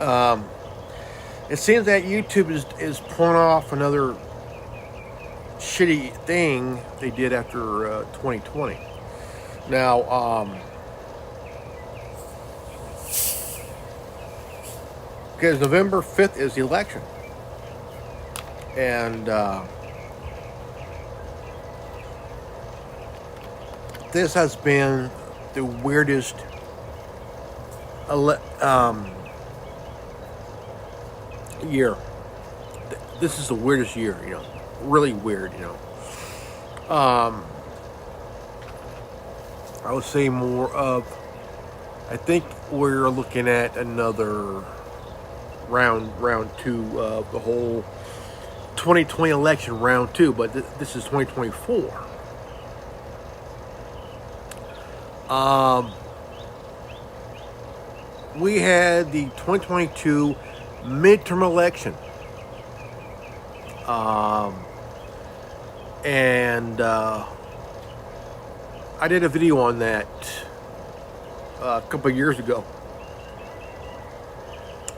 Um, it seems that YouTube is pulling off another shitty thing they did after 2020. Now, because November 5th is the election, and this has been the weirdest ele- um, year. This is the weirdest year, really weird, I would say more of, I think we're looking at another round two of the whole 2020 election, round two, but this is 2024. We had the 2022 midterm election. And I did a video on that a couple of years ago.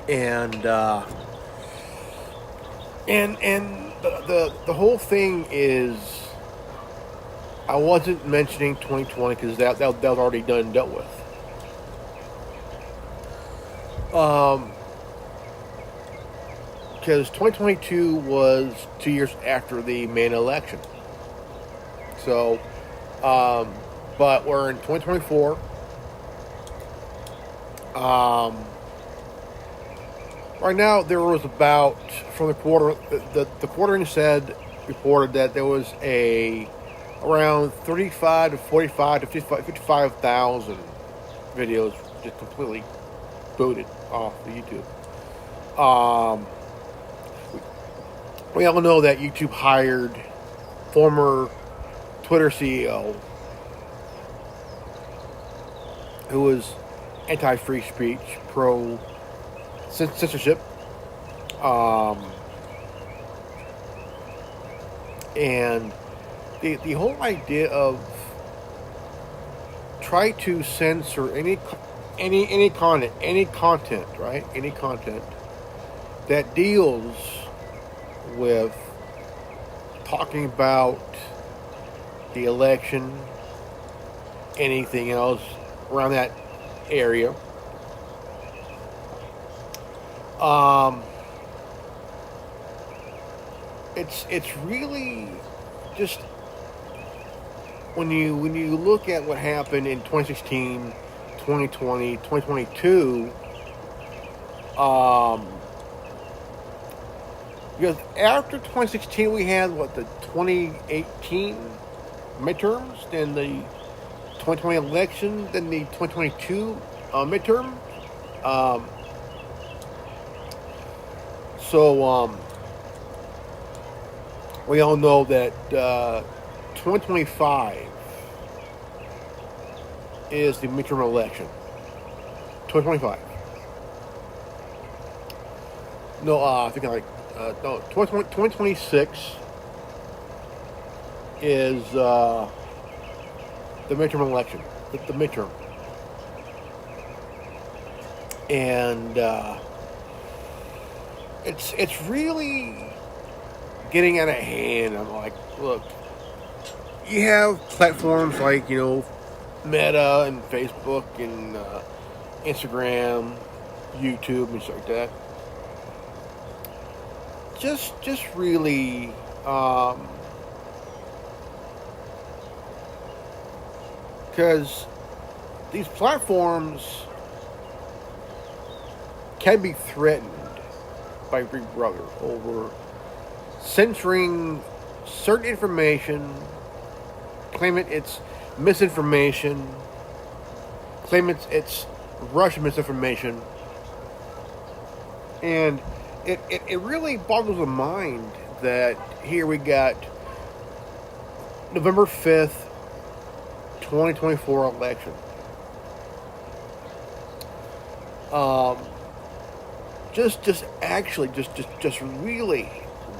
And the whole thing is, I wasn't mentioning 2020 because that was already done and dealt with. Because 2022 was 2 years after the main election. So, but we're in 2024. Right now, there was about, from the quarter, the quartering reported that there was around 35 to 45 to 55,000 videos just completely booted off the YouTube. We all know that YouTube hired former Twitter CEO who was anti-free speech, pro censorship, and the whole idea of try to censor any content, right? Any content that deals with talking about the election, anything else around that area. It's really just when you look at what happened in 2016, 2020, 2022, because after 2016 we had the 2018 midterms, then the 2020 election, then the 2022 midterm. So we all know that 2025 is the midterm election. 2025. No, I think no, 2026 is the midterm election. The midterm. And it's really getting out of hand. I'm like, look, you have platforms like, Meta and Facebook and Instagram, YouTube, and stuff like that. Just really because these platforms can be threatened by Big Brother over censoring certain information, claiming it's misinformation, claiming it's Russian misinformation, and it really boggles the mind that here we got November 5th, 2024 election. Just actually, just really,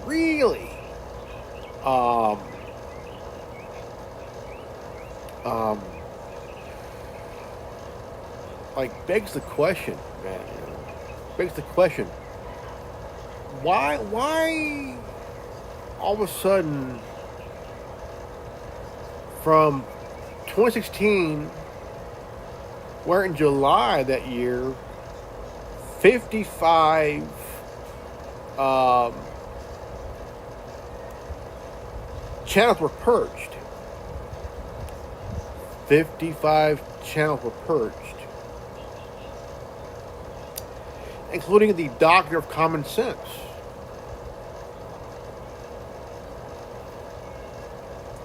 really, like begs the question, man. begs the question: why all of a sudden from 2016, where in July that year, 55 channels were purged. 55 channels were purged, including the Doctor of Common Sense.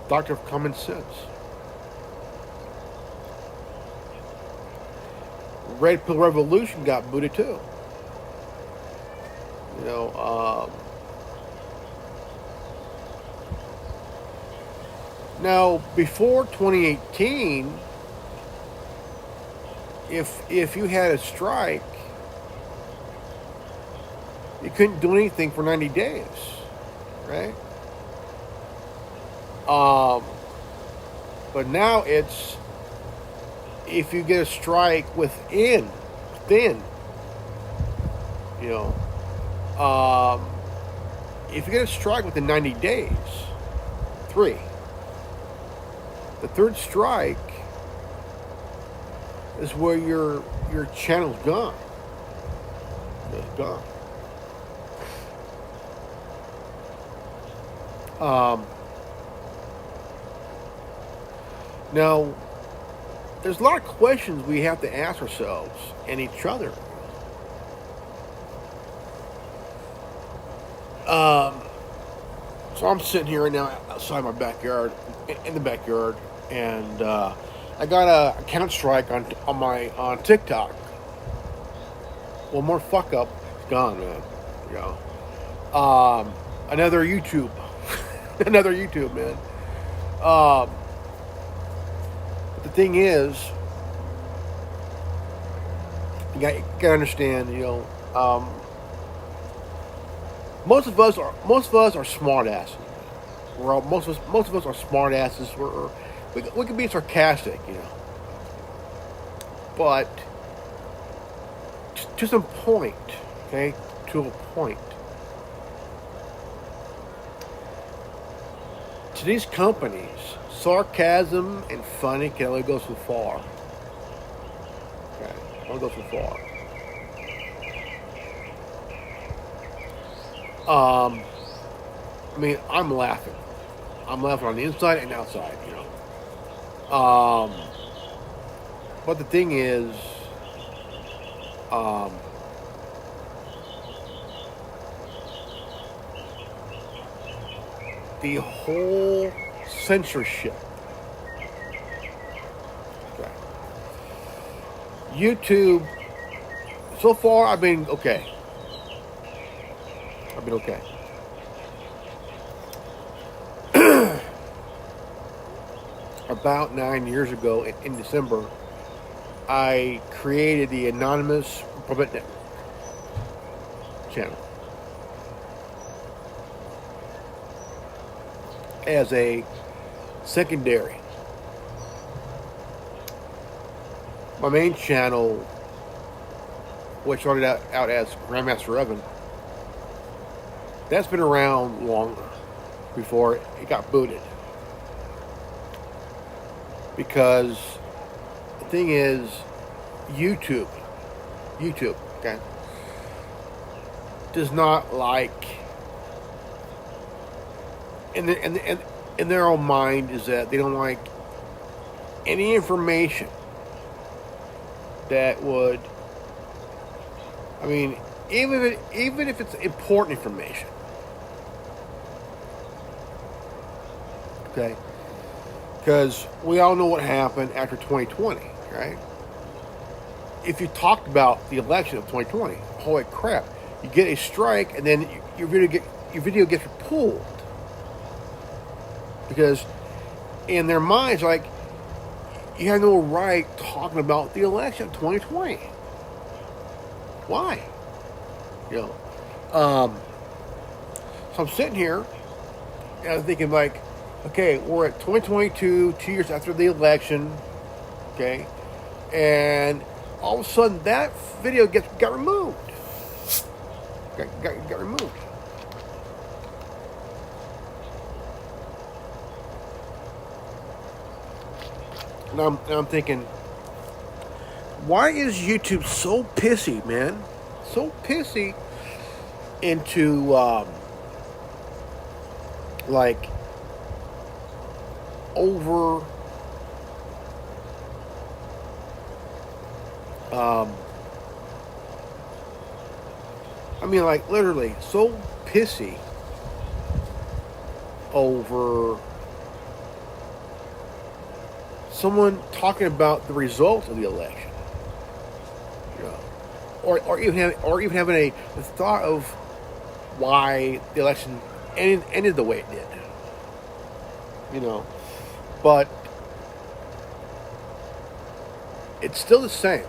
Doctor of Common Sense. Red Pill Revolution got booted too. You know, now before 2018, if you had a strike, you couldn't do anything for 90 days, right? But now it's, if you get a strike within, you know, if you get a strike within 90 days, the third strike is where your channel's gone. It's gone. Now, there's a lot of questions we have to ask ourselves and each other. So I'm sitting here right now outside my backyard, in the backyard, and I got a account strike on TikTok. One more fuck up, it's gone, man. You know, another YouTube, man. But the thing is, you gotta understand, you know, most of us are smart asses. Most of us are smart asses. We can be sarcastic, you know, but to some point, okay, to a point. To these companies, sarcasm and funny can only go so far. Okay, only go so far. I mean, I'm laughing. I'm laughing on the inside and outside, you know. But the thing is, the whole censorship. Okay. YouTube, so far I've been okay. About 9 years ago, in December, I created the Anonymous Republic Network channel as a secondary. My main channel, which started out as Grandmaster Evan, that's been around longer before it got booted. Because the thing is, YouTube, okay, does not like, in their own mind, is that they don't like any information that would, I mean, even if it's important information, okay. Because we all know what happened after 2020, right? If you talked about the election of 2020, holy crap, you get a strike and then your video gets pulled. Because in their minds, like, you have no right talking about the election of 2020. Why? You know, so I'm sitting here and I'm thinking, like, okay, we're at 2022, 2 years after the election, okay, and all of a sudden that video got removed. got removed. And I'm thinking, why is YouTube so pissy, man? So pissy into like over I mean, like, literally so pissy over someone talking about the results of the election, you know, or even having a thought of why the election ended the way it did, you know. But it's still the same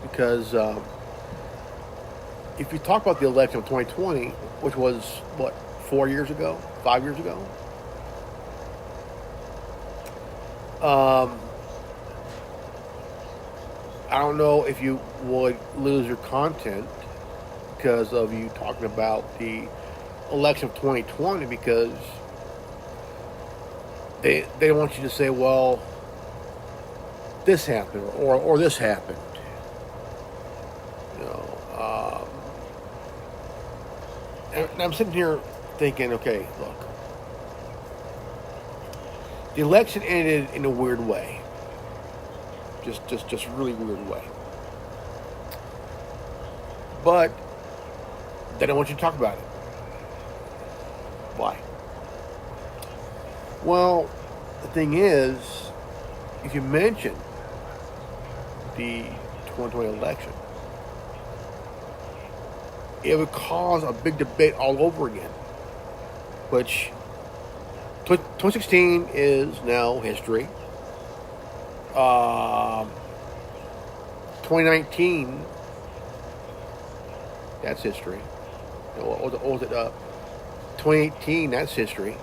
because if you talk about the election of 2020, which was what, 4 years ago, 5 years ago. I don't know if you would lose your content because of you talking about the election of 2020, because they want you to say, well, this happened or this happened. You know, and I'm sitting here thinking, okay, look, the election ended in a weird way. Just really weird way. But they don't want you to talk about it. Why? Well, the thing is, if you mention the 2020 election, it would cause a big debate all over again, which 2016 is now history. 2019, that's history. What was it? 2018, that's history.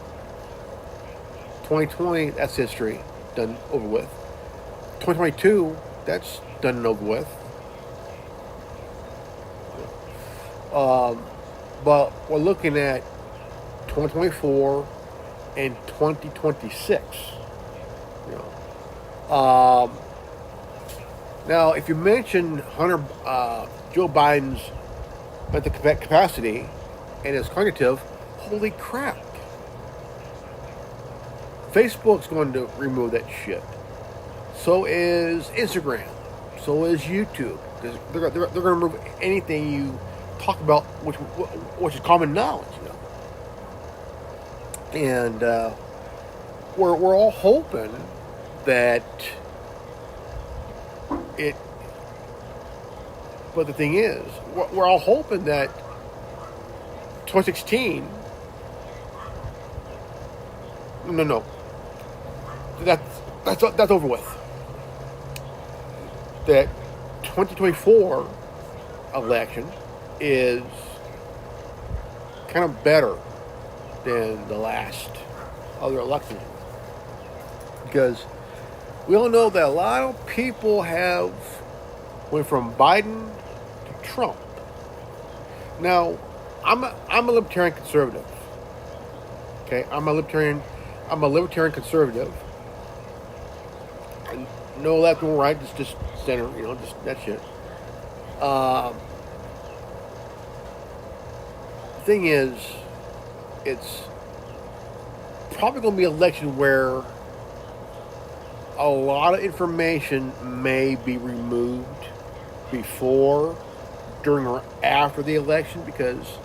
2020, that's history. Done, over with. 2022, that's done and over with. But we're looking at 2024 and 2026. You know. Now, if you mention Joe Biden's mental capacity and his cognitive, holy crap! Facebook's going to remove that shit. So is Instagram. So is YouTube. They're going to remove anything you talk about, which is common knowledge, you know. And we're all hoping that it. But the thing is, we're all hoping that 2016. No. That's over with. That 2024 election is kind of better than the last other election, because we all know that a lot of people have went from Biden to Trump. Now, I'm a libertarian conservative. Okay, I'm a libertarian conservative. No left or right, just center, you know, just that shit. The thing is, it's probably going to be an election where a lot of information may be removed before, during, or after the election, because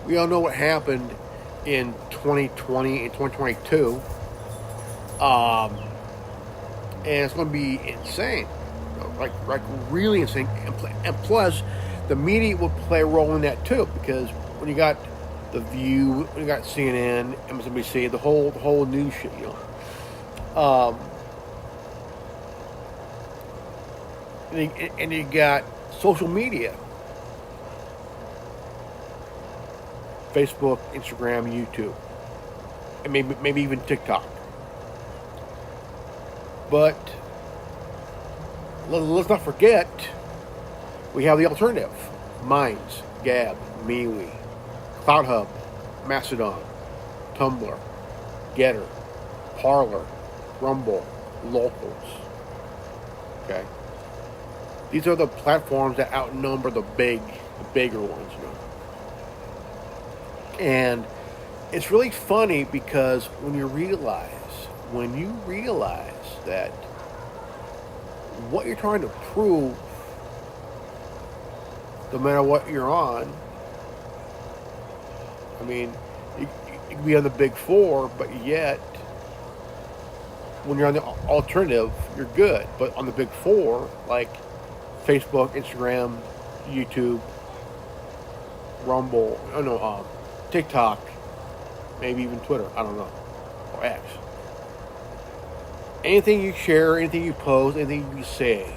we all know what happened in 2020 and 2022. And it's going to be insane, like really insane. And plus, the media will play a role in that too, because when you got The View, when you got CNN, MSNBC, the whole news shit, you know. And you got social media, Facebook, Instagram, YouTube, and maybe even TikTok. But let's not forget, we have the alternative. Minds, Gab, MeWe, CloudHub, Mastodon, Tumblr, Getter, Parler, Rumble, Locals. Okay, these are the platforms that outnumber the bigger ones, And it's really funny because when you realize that what you're trying to prove, no matter what you're on, I mean, you can be on the big four, but yet when you're on the alternative, you're good. But on the big four, like Facebook, Instagram, YouTube, Rumble, TikTok, maybe even Twitter, I don't know, or X. Anything you share, anything you post, anything you say,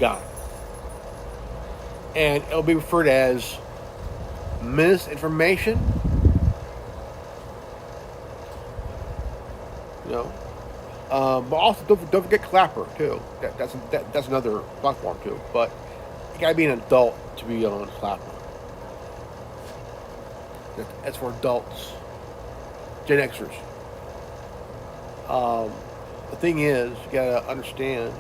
got it. And it'll be referred as misinformation. But also don't forget Clapper too. That's another platform too. But you gotta be an adult to be on Clapper. That's for adults, Gen Xers. The thing is, you gotta understand,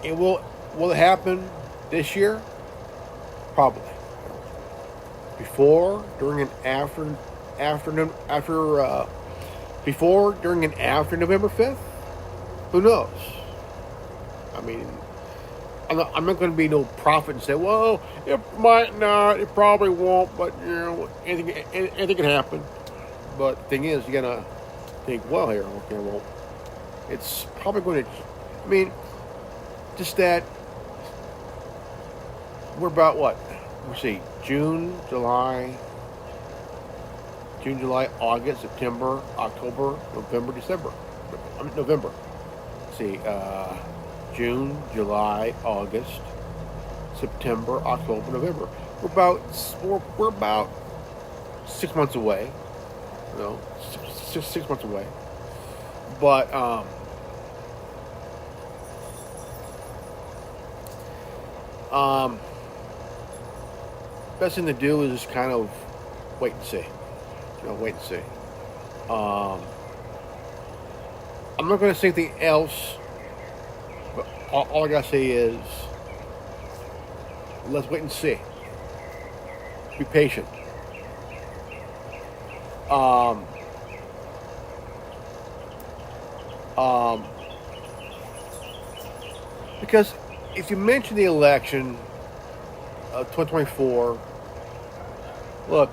will it happen this year? Probably. Before, during, and after November 5th? Who knows? I mean, I'm not going to be no prophet and say, well, it might not, it probably won't, but anything can happen. But the thing is, you gotta think, well, here, okay, well, it's probably going to. I mean, just that we're about what? Let's see, June, July, August, September, October, November, December. November. Let's see, June, July, August, September, October, November. We're about 6 months away. Six months away. But best thing to do is just kind of wait and see. I'm not going to say anything else, but all I got to say is let's wait and see. Be patient. Because if you mention the election of 2024, look,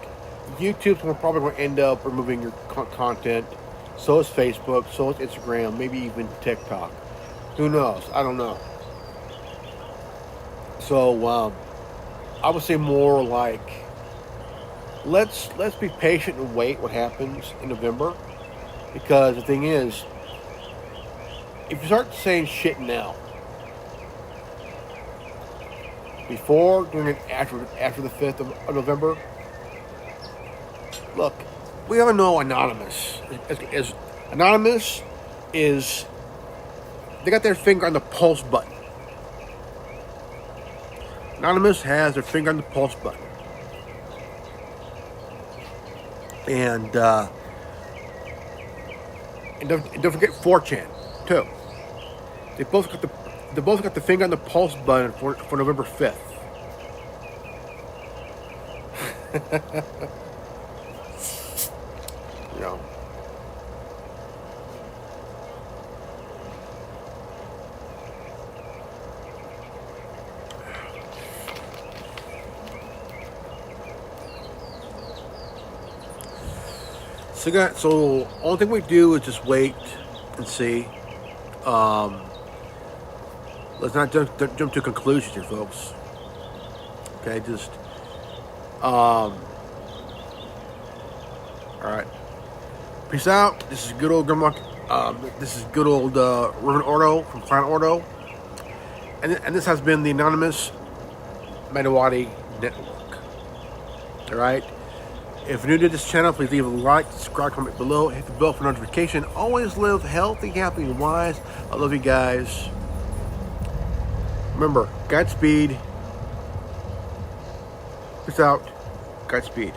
YouTube's probably going to end up removing your content. So is Facebook, so is Instagram, maybe even TikTok. Who knows? I don't know. So I would say more like let's be patient and wait what happens in November, because the thing is, if you start saying shit now, before, during, and after the 5th of November, look, we all know Anonymous. Anonymous is, they got their finger on the pulse button. Anonymous has their finger on the pulse button. And don't forget 4chan too. They both got the finger on the pulse button for November 5th. So only thing we do is just wait and see. Let's not jump to conclusions here, folks. Okay, just all right. Peace out. This is good old Grandma. This is good old Reverend Ordo from Planet Ordo, and this has been the Anonymous Mando'Ade Network. All right. If you're new to this channel, please leave a like, subscribe, comment below, hit the bell for notification. Always live healthy, happy, and wise. I love you guys. Remember, Godspeed. Peace out. Godspeed.